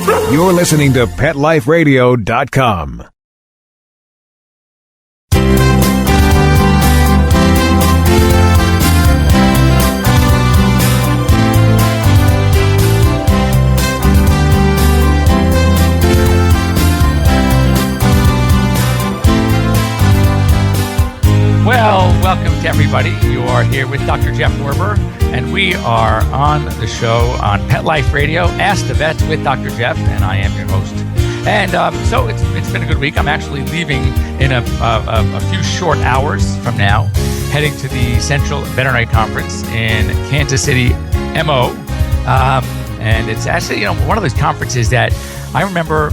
You're listening to PetLifeRadio.com. Well, welcome to everybody. You are here with Dr. Jeff Werber, and we are on the show on Pet Life Radio, Ask the Vets with Dr. Jeff, and I am your host. And so it's been a good week. I'm actually leaving in a few short hours from now, heading to the Central Veterinary Conference in Kansas City, MO. And it's actually, one of those conferences that I remember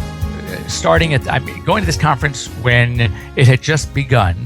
going to this conference when it had just begun.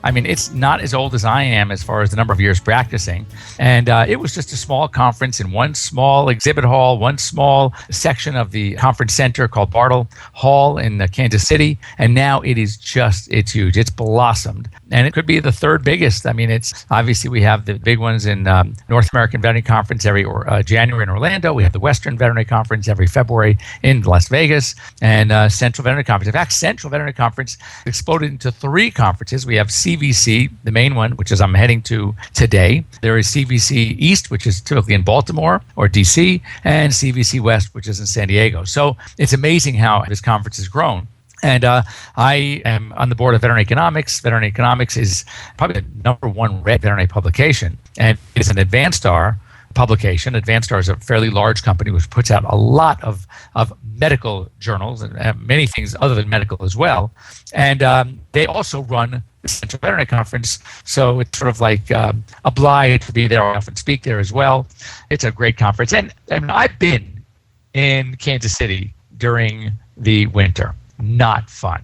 I mean, it's not as old as I am as far as the number of years practicing. And it was just a small conference in one small exhibit hall, one small section of the conference center called Bartle Hall in Kansas City. And now it's huge. It's blossomed. And it could be the third biggest. I mean, it's obviously we have the big ones in North American Veterinary Conference every January in Orlando. We have the Western Veterinary Conference every February in Las Vegas, and Central Veterinary Conference. In fact, Central Veterinary Conference exploded into 3 conferences. We have CVC, the main one, which is I'm heading to today. There is CVC East, which is typically in Baltimore or DC, and CVC West, which is in San Diego. So it's amazing how this conference has grown. And I am on the board of Veterinary Economics. Veterinary Economics is probably the number one read veterinary publication, and it's an AdvanStar publication. AdvanStar is a fairly large company which puts out a lot of medical journals and many things other than medical as well. And they also run the Central Veterinary Conference, so it's sort of like obliged to be there. I often speak there as well. It's a great conference. And I've been in Kansas City during the winter. Not fun.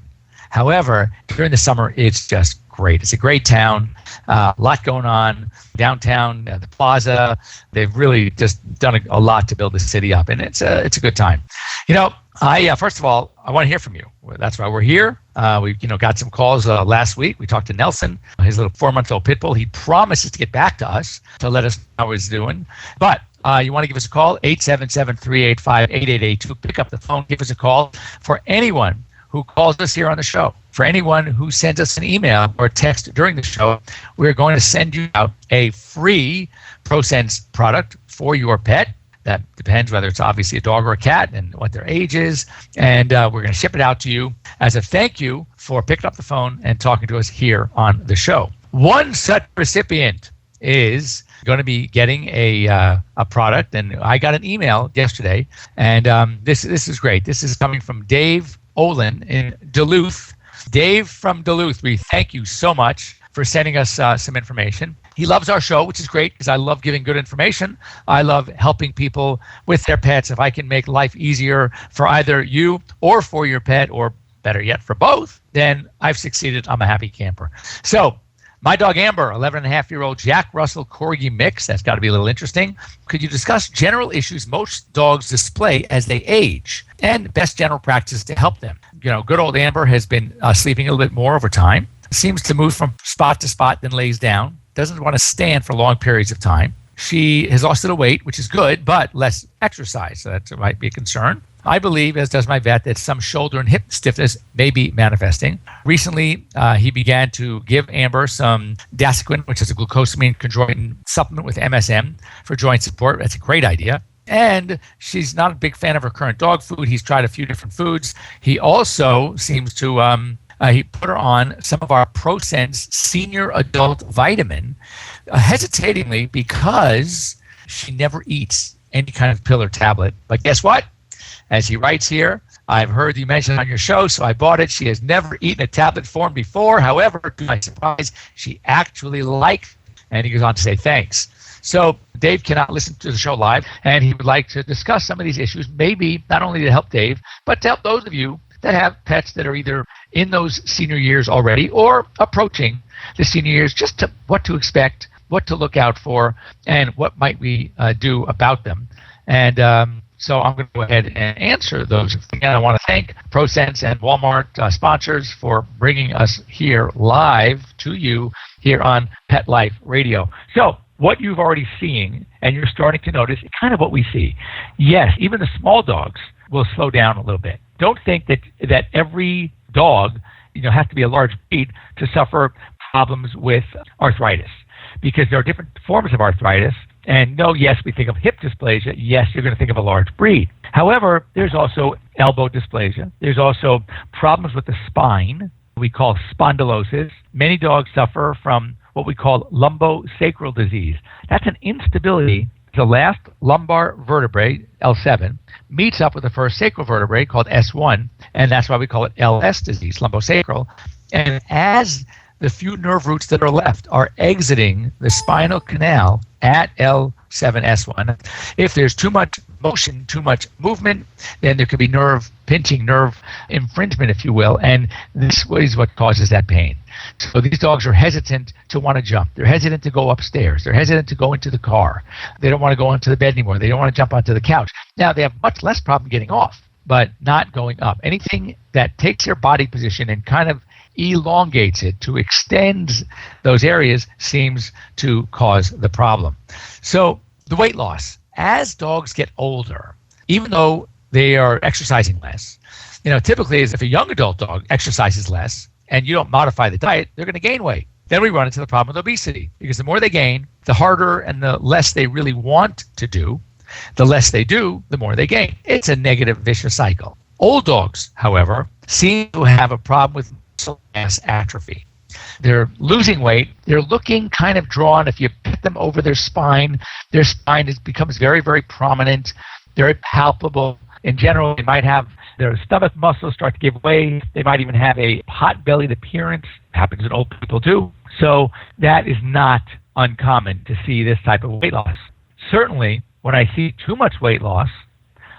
However, during the summer, it's just great. It's a great town, a lot going on downtown, the plaza. They've really just done a lot to build the city up, and it's a good time. First of all, I want to hear from you. That's why we're here. We got some calls last week. We talked to Nelson, his little 4-month-old pit bull. He promises to get back to us to let us know how he's doing. But you want to give us a call, 877-385-8882. Pick up the phone, give us a call. For anyone who calls us here on the show, for anyone who sends us an email or text during the show, we're going to send you out a free ProSense product for your pet. That depends whether it's obviously a dog or a cat and what their age is. And we're going to ship it out to you as a thank you for picking up the phone and talking to us here on the show. One such recipient is going to be getting a product, and I got an email yesterday, and this is great. This is coming from Dave Olin in Duluth. Dave from Duluth, we thank you so much for sending us some information. He loves our show, which is great because I love giving good information. I love helping people with their pets. If I can make life easier for either you or for your pet, or better yet, for both, then I've succeeded. I'm a happy camper. So my dog Amber, 11-and-a-half-year-old Jack Russell Corgi mix. That's got to be a little interesting. Could you discuss general issues most dogs display as they age and best general practices to help them? Good old Amber has been sleeping a little bit more over time. Seems to move from spot to spot, then lays down. Doesn't want to stand for long periods of time. She has lost a little weight, which is good, but less exercise. So that might be a concern. I believe, as does my vet, that some shoulder and hip stiffness may be manifesting. Recently, he began to give Amber some Dasiquin, which is a glucosamine chondroitin supplement with MSM for joint support. That's a great idea. And she's not a big fan of her current dog food. He's tried a few different foods. He also seems to he put her on some of our ProSense Senior Adult Vitamin, hesitatingly because she never eats any kind of pill or tablet. But guess what? As he writes here, I've heard you mention it on your show, so I bought it. She has never eaten a tablet form before. However, to my surprise, she actually liked it. And he goes on to say thanks. So Dave cannot listen to the show live, and he would like to discuss some of these issues, maybe not only to help Dave, but to help those of you that have pets that are either in those senior years already or approaching the senior years, just to what to expect, what to look out for, and what might we do about them. And so I'm going to go ahead and answer those. Again, I want to thank ProSense and Walmart sponsors for bringing us here live to you here on Pet Life Radio. So what you've already seen, and you're starting to notice, kind of what we see. Yes, even the small dogs will slow down a little bit. Don't think that every dog has to be a large breed to suffer problems with arthritis, because there are different forms of arthritis. And no, yes, we think of hip dysplasia. Yes, you're going to think of a large breed. However, there's also elbow dysplasia. There's also problems with the spine we call spondylosis. Many dogs suffer from what we call lumbosacral disease. That's an instability. The last lumbar vertebrae, L7, meets up with the first sacral vertebrae called S1, and that's why we call it LS disease, lumbosacral. And as the few nerve roots that are left are exiting the spinal canal at L7S1, if there's too much motion, too much movement, then there could be nerve pinching, nerve infringement, if you will, and this is what causes that pain. So these dogs are hesitant to want to jump. They're hesitant to go upstairs. They're hesitant to go into the car. They don't want to go into the bed anymore. They don't want to jump onto the couch. Now, they have much less problem getting off, but not going up. Anything that takes their body position and kind of elongates it to extend those areas seems to cause the problem. So the weight loss, as dogs get older, even though they are exercising less, typically if a young adult dog exercises less and you don't modify the diet, they're going to gain weight. Then we run into the problem with obesity, because the more they gain, the harder and the less they really want to do. The less they do, the more they gain. It's a negative vicious cycle. Old dogs, however, seem to have a problem with muscle mass atrophy. They're losing weight. They're looking kind of drawn. If you put them over their spine becomes very, very prominent, very palpable. In general, they might have their stomach muscles start to give way. They might even have a pot-bellied appearance. Happens in old people too. So that is not uncommon to see this type of weight loss. Certainly, when I see too much weight loss,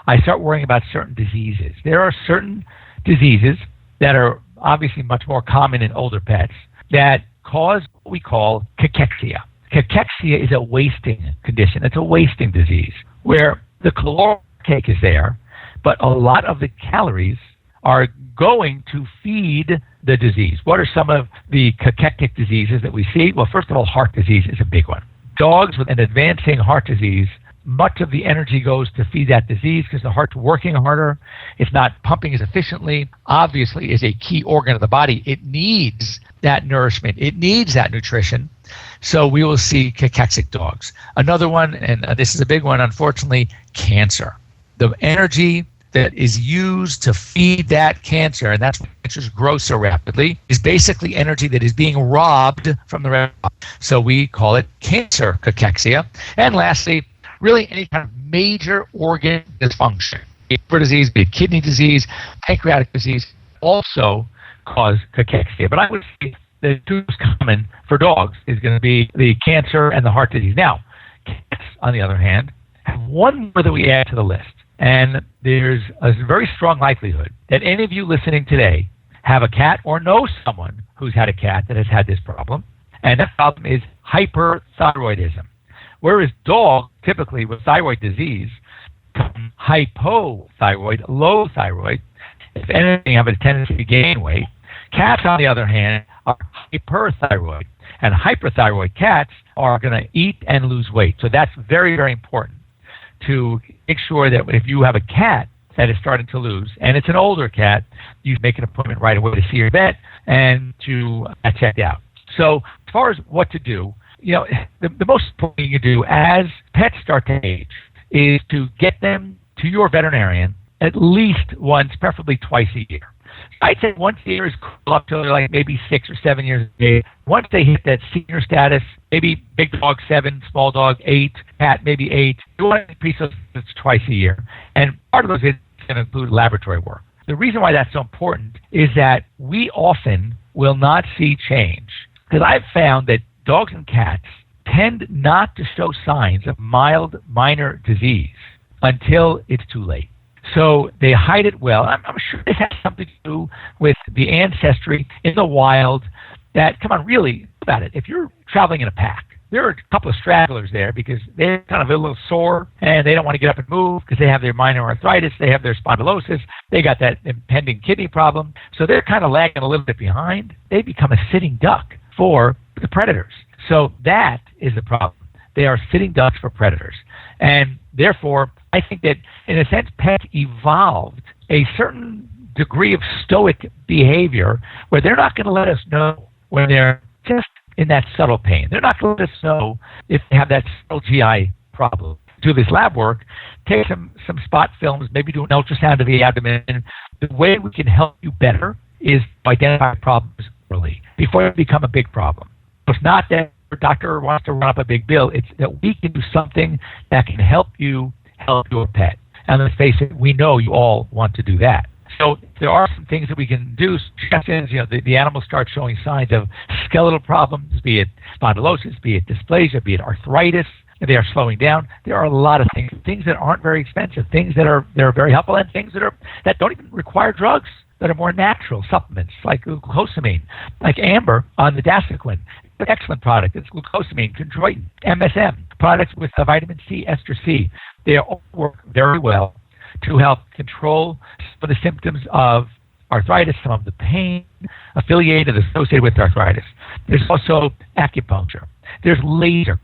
I start worrying about certain diseases. There are certain diseases that are obviously much more common in older pets that cause what we call cachexia. Cachexia is a wasting condition. It's a wasting disease where the caloric intake is there, but a lot of the calories are going to feed the disease. What are some of the cachectic diseases that we see? Well, first of all, heart disease is a big one. Dogs with an advancing heart disease, much of the energy goes to feed that disease because the heart's working harder. It's not pumping as efficiently. Obviously, is a key organ of the body. It needs that nourishment. It needs that nutrition. So we will see cachexic dogs. Another one, and this is a big one, unfortunately, cancer. The energy that is used to feed that cancer, and that's why cancers grow so rapidly, is basically energy that is being robbed from the rest. So we call it cancer cachexia. And lastly, really any kind of major organ dysfunction, be it liver disease, be it kidney disease, pancreatic disease, also cause cachexia. But I would say the two most common for dogs is going to be the cancer and the heart disease. Now, cats, on the other hand, have one more that we add to the list. And there's a very strong likelihood that any of you listening today have a cat or know someone who's had a cat that has had this problem. And that problem is hyperthyroidism. Whereas dogs, typically with thyroid disease, become hypothyroid, low thyroid, if anything, have a tendency to gain weight. Cats, on the other hand, are hyperthyroid. And hyperthyroid cats are going to eat and lose weight. So that's very, very important to make sure that if you have a cat that is starting to lose, and it's an older cat, you make an appointment right away to see your vet and to get checked out. So as far as what to do, the most important thing you do as pets start to age is to get them to your veterinarian at least once, preferably twice a year. I'd say once a year is cool up to like maybe 6 or 7 years of age. Once they hit that senior status, maybe big dog 7, small dog 8, cat maybe 8, you want to increase those visits twice a year. And part of those visits can include laboratory work. The reason why that's so important is that we often will not see change. Because I've found that dogs and cats tend not to show signs of mild, minor disease until it's too late. So they hide it well. I'm sure this has something to do with the ancestry in the wild that, come on, really, think about it. If you're traveling in a pack, there are a couple of stragglers there because they're kind of a little sore and they don't want to get up and move because they have their minor arthritis, they have their spondylosis, they got that impending kidney problem. So they're kind of lagging a little bit behind. They become a sitting duck for the predators. So that is the problem. They are sitting ducks for predators. And therefore, I I think that, in a sense, pets evolved a certain degree of stoic behavior where they're not going to let us know when they're just in that subtle pain. They're not going to let us know if they have that subtle GI problem. Do this lab work, take some spot films, maybe do an ultrasound of the abdomen. The way we can help you better is to identify problems early before they become a big problem. It's not that your doctor wants to run up a big bill. It's that we can do something that can help your pet. And let's face it, we know you all want to do that. So there are some things that we can do. Just as the animals start showing signs of skeletal problems, be it spondylosis, be it dysplasia, be it arthritis, they are slowing down. There are a lot of things that aren't very expensive, things that are very helpful, and things that don't even require drugs, that are more natural supplements like glucosamine, like Amber on the Dasaquin. An excellent product. It's glucosamine, chondroitin, MSM, products with vitamin C, ester C. They all work very well to help control some of the symptoms of arthritis, some of the pain affiliated, associated with arthritis. There's also acupuncture. There's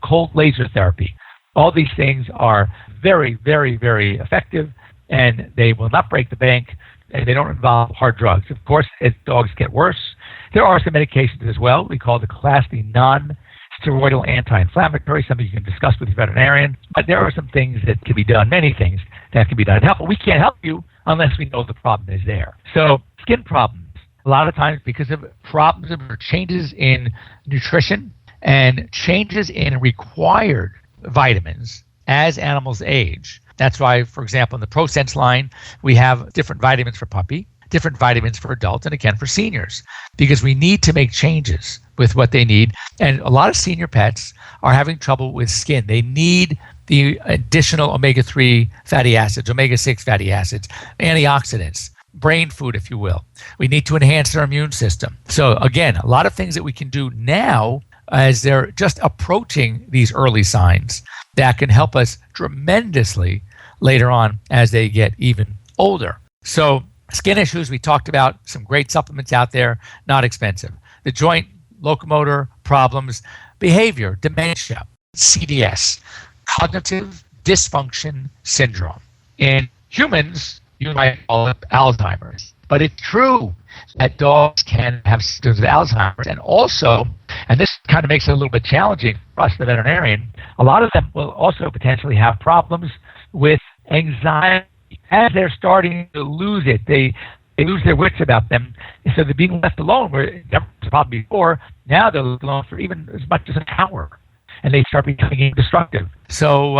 cold laser therapy. All these things are very, very, very effective, and they will not break the bank, and they don't involve hard drugs. Of course, as dogs get worse, there are some medications as well. We call the class the non-steroidal anti-inflammatory, something you can discuss with your veterinarian. But there are some things that can be done, many things that can be done to help. But we can't help you unless we know the problem is there. So skin problems, a lot of times because of problems or changes in nutrition and changes in required vitamins as animals age. That's why, for example, in the ProSense line, we have different vitamins for puppy, different vitamins for adults, and again for seniors, because we need to make changes with what they need. And a lot of senior pets are having trouble with skin. They need the additional omega-3 fatty acids, omega-6 fatty acids, antioxidants, brain food, if you will. We need to enhance their immune system. So again, a lot of things that we can do now as they're just approaching these early signs that can help us tremendously later on as they get even older. So skin issues, we talked about some great supplements out there, not expensive. The joint locomotor problems, behavior, dementia, CDS, cognitive dysfunction syndrome. In humans, you might call it Alzheimer's, but it's true that dogs can have symptoms of Alzheimer's, and also, and this kind of makes it a little bit challenging for us, the veterinarian, a lot of them will also potentially have problems with anxiety as they're starting to lose it. They lose their wits about them, so they're being left alone where never probably before. Now they're left alone for even as much as an hour, and they start becoming destructive. So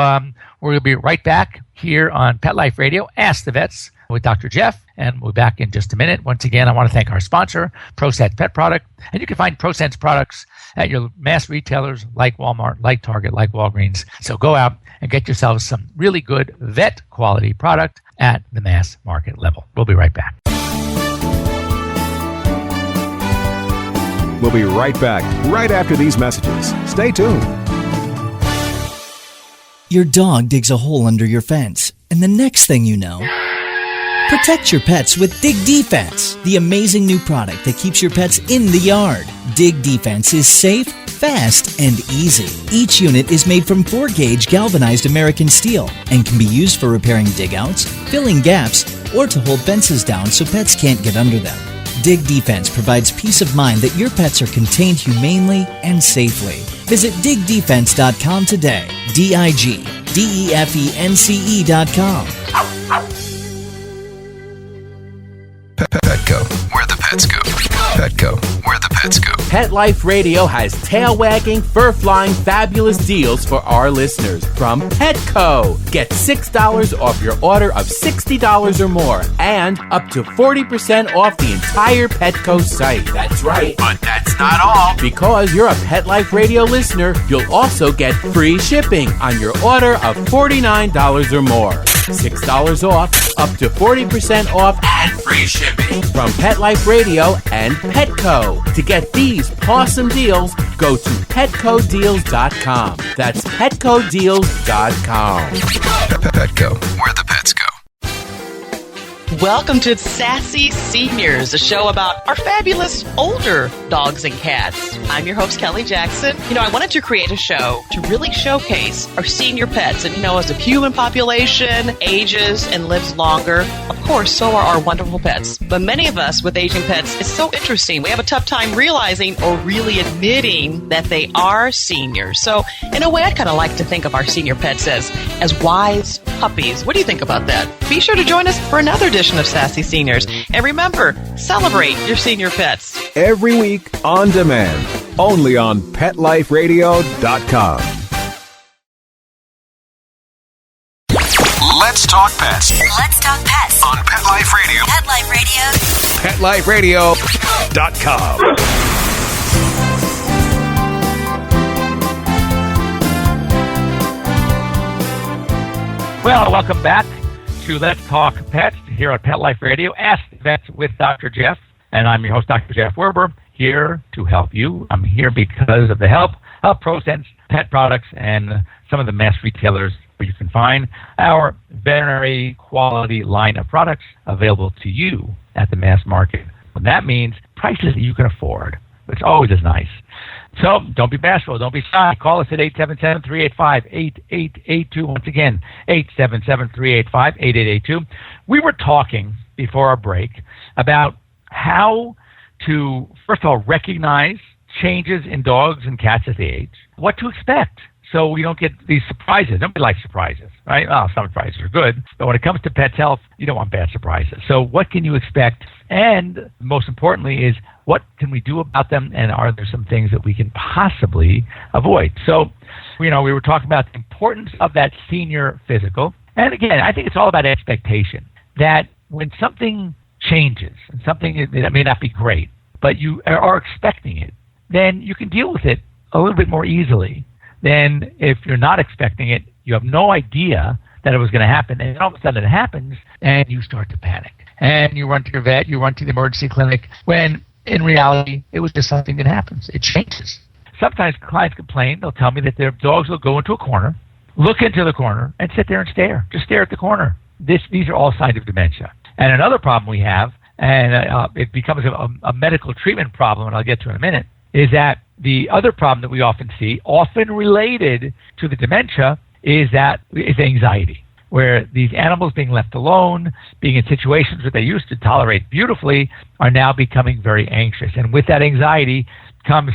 we're going to be right back here on Pet Life Radio, Ask the Vets, with Dr. Jeff, and we'll be back in just a minute. Once again, I want to thank our sponsor, ProSense Pet Product, and you can find ProSense products at your mass retailers like Walmart, like Target, like Walgreens. So go out and get yourselves some really good vet quality product at the mass market level. We'll be right back. We'll be right back, right after these messages. Stay tuned. Your dog digs a hole under your fence, and the next thing you know, protect your pets with Dig Defense, the amazing new product that keeps your pets in the yard. Dig Defense is safe, fast, and easy. Each unit is made from 4-gauge galvanized American steel and can be used for repairing dig-outs, filling gaps, or to hold fences down so pets can't get under them. Dig Defense provides peace of mind that your pets are contained humanely and safely. Visit digdefense.com today. DIGDEFENCE.com. Petco, where the pets go. Petco, where the pets go. Pet Life Radio has tail-wagging, fur-flying, fabulous deals for our listeners from Petco. Get $6 off your order of $60 or more and up to 40% off the entire Petco site. That's right. But that's not all. Because you're a Pet Life Radio listener, you'll also get free shipping on your order of $49 or more. $6 off, up to 40% off, and free shipping from Pet Life Radio and Petco. To get these awesome deals, go to PetcoDeals.com. That's PetcoDeals.com. Petco, where the pets go. Welcome to Sassy Seniors, a show about our fabulous older dogs and cats. I'm your host, Kelly Jackson. I wanted to create a show to really showcase our senior pets. And, as the human population ages and lives longer, of course, so are our wonderful pets. But many of us with aging pets, it's so interesting. We have a tough time realizing or really admitting that they are seniors. So, in a way, I kind of like to think of our senior pets as wise puppies. What do you think about that? Be sure to join us for another edition of Sassy Seniors. And remember, celebrate your senior pets. Every week on demand, only on PetLifeRadio.com. Let's talk pets Let's talk pets on Pet Life Radio. Pet Life Radio. PetLifeRadio.com. Well, welcome back to Let's Talk Pets here on Pet Life Radio. Ask Vets with Dr. Jeff, and I'm your host, Dr. Jeff Werber, here to help you. I'm here because of the help of ProSense Pet Products and some of the mass retailers where you can find our veterinary quality line of products available to you at the mass market. And that means prices that you can afford, which always is nice. So don't be bashful. Don't be shy. Call us at 877-385-8882. Once again, 877-385-8882. We were talking before our break about how to, first of all, recognize changes in dogs and cats as they age, what to expect so we don't get these surprises. Nobody likes surprises, right? Well, some surprises are good, but when it comes to pet health, you don't want bad surprises. So what can you expect? And most importantly is, what can we do about them, and are there some things that we can possibly avoid? So, we were talking about the importance of that senior physical. And again, I think it's all about expectation, that when something changes, and something that may not be great, but you are expecting it, then you can deal with it a little bit more easily than if you're not expecting it. You have no idea that it was going to happen, and then all of a sudden it happens, and you start to panic. And you run to your vet, you run to the emergency clinic, when in reality, it was just something that happens. It changes. Sometimes clients complain. They'll tell me that their dogs will go into a corner, look into the corner, and sit there and stare. Just stare at the corner. These are all signs of dementia. And another problem we have, and it becomes a medical treatment problem, and I'll get to in a minute, is that the other problem that we often see, often related to the dementia, is anxiety, where these animals being left alone, being in situations that they used to tolerate beautifully, are now becoming very anxious. And with that anxiety comes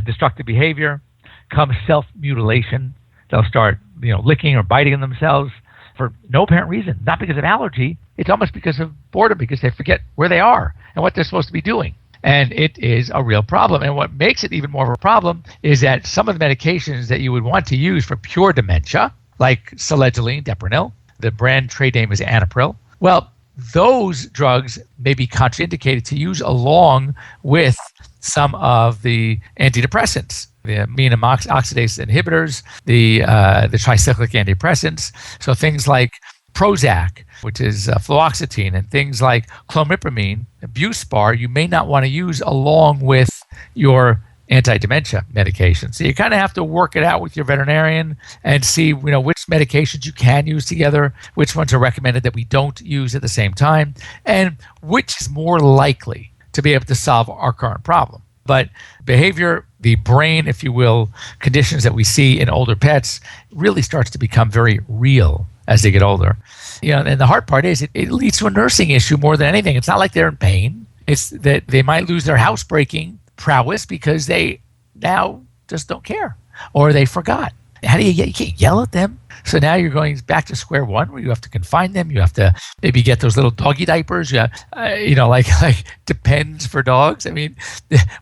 destructive behavior, comes self-mutilation. They'll start licking or biting themselves for no apparent reason, not because of allergy. It's almost because of boredom, because they forget where they are and what they're supposed to be doing. And it is a real problem. And what makes it even more of a problem is that some of the medications that you would want to use for pure dementia, like selegiline, Deprenyl, the brand trade name is Anapril. Well, those drugs may be contraindicated to use along with some of the antidepressants, the amino oxidase inhibitors, the tricyclic antidepressants. So things like Prozac, which is fluoxetine, and things like clomipramine, Buspar, you may not want to use along with your anti-dementia medication. So you kind of have to work it out with your veterinarian and see, which medications you can use together, which ones are recommended that we don't use at the same time, and which is more likely to be able to solve our current problem. But behavior, the brain, if you will, conditions that we see in older pets really starts to become very real as they get older. And the hard part is it leads to a nursing issue more than anything. It's not like they're in pain. It's that they might lose their housebreaking prowess because they now just don't care, or they forgot. How do you can't yell at them. So now you're going back to square one, where you have to confine them. You have to maybe get those little doggy diapers, like Depends for dogs. I mean,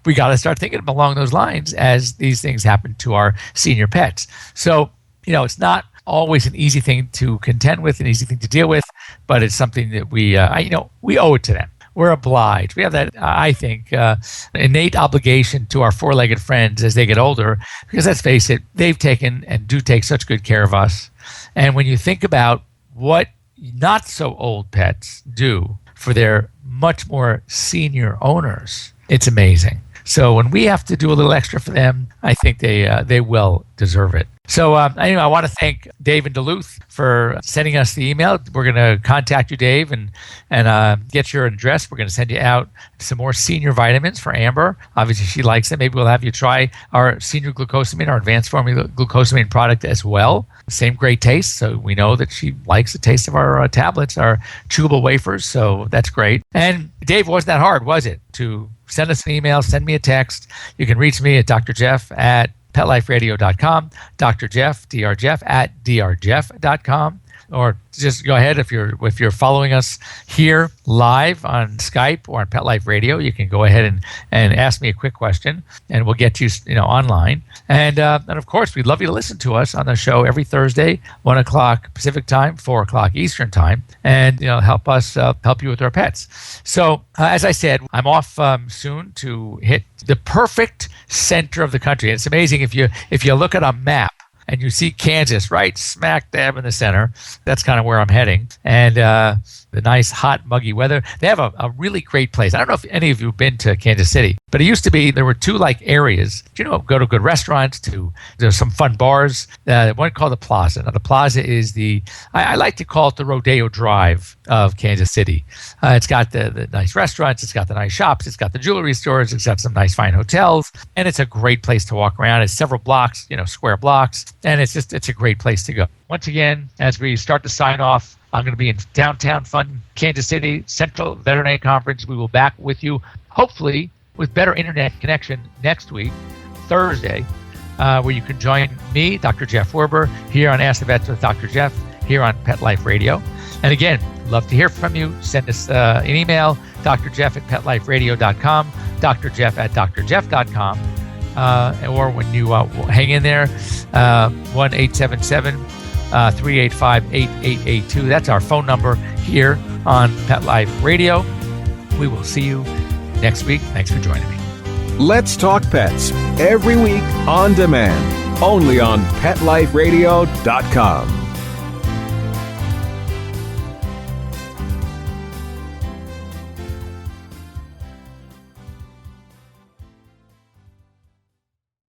we got to start thinking along those lines as these things happen to our senior pets. So, it's not always an easy thing to contend with, an easy thing to deal with, but it's something that we owe it to them. We're obliged. We have that, I think, innate obligation to our four-legged friends as they get older, because let's face it, they've taken and do take such good care of us. And when you think about what not so old pets do for their much more senior owners, it's amazing. So when we have to do a little extra for them, I think they well deserve it. So anyway, I want to thank Dave in Duluth for sending us the email. We're going to contact you, Dave, and get your address. We're going to send you out some more senior vitamins for Amber. Obviously, she likes it. Maybe we'll have you try our senior glucosamine, our advanced formula glucosamine product as well. Same great taste. So we know that she likes the taste of our tablets, our chewable wafers. So that's great. And Dave, wasn't that hard, was it, to send us an email, send me a text? You can reach me at Dr. Jeff at PetLifeRadio.com, Dr. Jeff, Dr. Jeff at drjeff.com, or just go ahead if you're following us here live on Skype or on Pet Life Radio, you can go ahead and ask me a quick question, and we'll get you online. And of course, we'd love you to listen to us on the show every Thursday, 1 o'clock Pacific time, 4 o'clock Eastern time, and help us help you with our pets. So as I said, I'm off soon to hit the perfect center of the country. And it's amazing if you look at a map and you see Kansas right smack dab in the center. That's kind of where I'm heading. And the nice, hot, muggy weather. They have a really great place. I don't know if any of you have been to Kansas City, but it used to be there were two areas. Go to good restaurants, there's some fun bars. One called the Plaza. Now, the Plaza is I like to call it the Rodeo Drive of Kansas City. It's got the nice restaurants, it's got the nice shops, it's got the jewelry stores, it's got some nice fine hotels, and it's a great place to walk around. It's several blocks, square blocks, and it's a great place to go. Once again, as we start to sign off, I'm going to be in downtown fun Kansas City Central Veterinary Conference. We will back with you, hopefully, with better internet connection next week, Thursday, where you can join me, Dr. Jeff Werber, here on Ask the Vets with Dr. Jeff, here on Pet Life Radio. And again, love to hear from you. Send us an email, drjeff at petliferadio.com, drjeff at drjeff.com. Or when you hang in there, 1-877-385-8882. That's our phone number here on Pet Life Radio. We will see you next week. Thanks for joining me. Let's Talk Pets, every week on demand, only on PetLifeRadio.com.